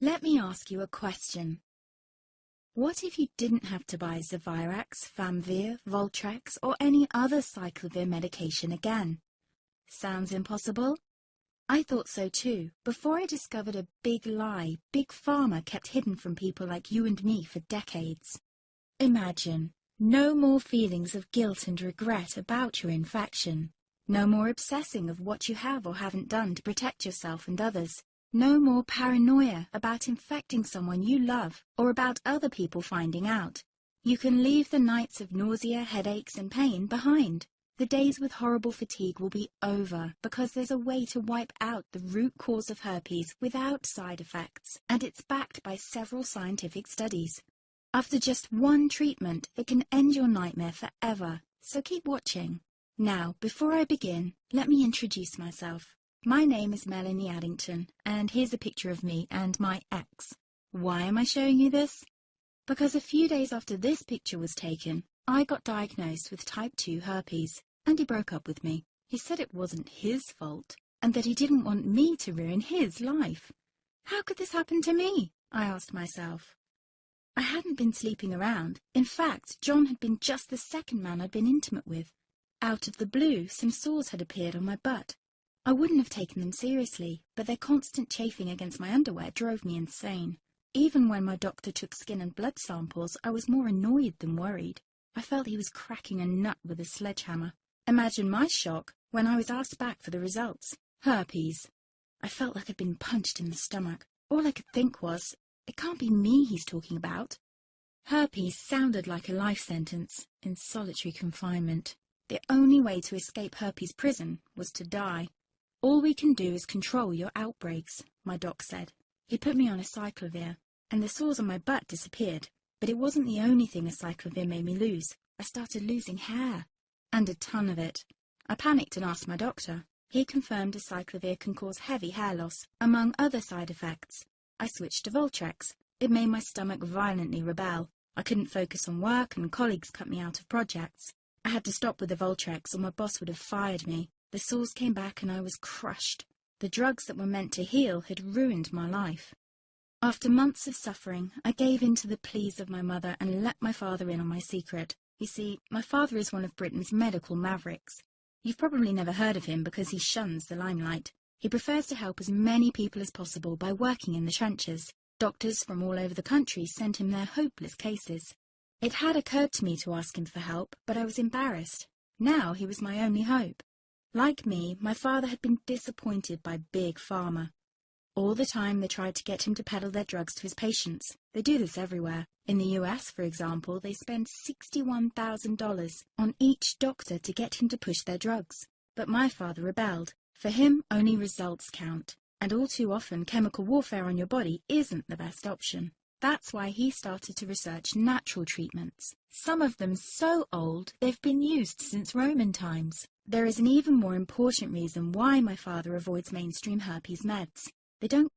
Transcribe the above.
Let me ask you a question. What if you didn't have to buy Zevirax, Famvir, Voltrex, or any other cyclovir medication again? Sounds impossible? I thought so too, before I discovered a big lie Big Pharma kept hidden from people like you and me for decades. Imagine, no more feelings of guilt and regret about your infection. No more obsessing of what you have or haven't done to protect yourself and others. No more paranoia about infecting someone you love or about other people finding out. You can leave the nights of nausea, headaches and pain behind. The days with horrible fatigue will be over because there's a way to wipe out the root cause of herpes without side effects, and it's backed by several scientific studies. After just one treatment, it can end your nightmare forever, so keep watching. Now, before I begin, let me introduce myself. My name is Melanie Addington, and here's a picture of me and my ex. Why am I showing you this? Because a few days after this picture was taken, I got diagnosed with type 2 herpes, and he broke up with me. He said it wasn't his fault, and that he didn't want me to ruin his life. How could this happen to me? I asked myself. I hadn't been sleeping around. In fact, John had been just the second man I'd been intimate with. Out of the blue, some sores had appeared on my butt. I wouldn't have taken them seriously, but their constant chafing against my underwear drove me insane. Even when my doctor took skin and blood samples, I was more annoyed than worried. I felt he was cracking a nut with a sledgehammer. Imagine my shock when I was asked back for the results. Herpes. I felt like I'd been punched in the stomach. All I could think was, it can't be me he's talking about. Herpes sounded like a life sentence in solitary confinement. The only way to escape herpes prison was to die. All we can do is control your outbreaks, my doc said. He put me on a cyclovir, and the sores on my butt disappeared. But it wasn't the only thing a cyclovir made me lose. I started losing hair, and a ton of it. I panicked and asked my doctor. He confirmed a cyclovir can cause heavy hair loss, among other side effects. I switched to Voltrex. It made my stomach violently rebel. I couldn't focus on work, and colleagues cut me out of projects. I had to stop with the Voltrex, or my boss would have fired me. The sores came back and I was crushed. The drugs that were meant to heal had ruined my life. After months of suffering, I gave in to the pleas of my mother and let my father in on my secret. You see, my father is one of Britain's medical mavericks. You've probably never heard of him because he shuns the limelight. He prefers to help as many people as possible by working in the trenches. Doctors from all over the country sent him their hopeless cases. It had occurred to me to ask him for help, but I was embarrassed. Now he was my only hope. Like me, my father had been disappointed by Big Pharma. All the time they tried to get him to peddle their drugs to his patients. They do this everywhere. In the US, for example, they spend $61,000 on each doctor to get him to push their drugs. But my father rebelled. For him, only results count. And all too often, chemical warfare on your body isn't the best option. That's why he started to research natural treatments. Some of them so old, they've been used since Roman times. There is an even more important reason why my father avoids mainstream herpes meds. They don't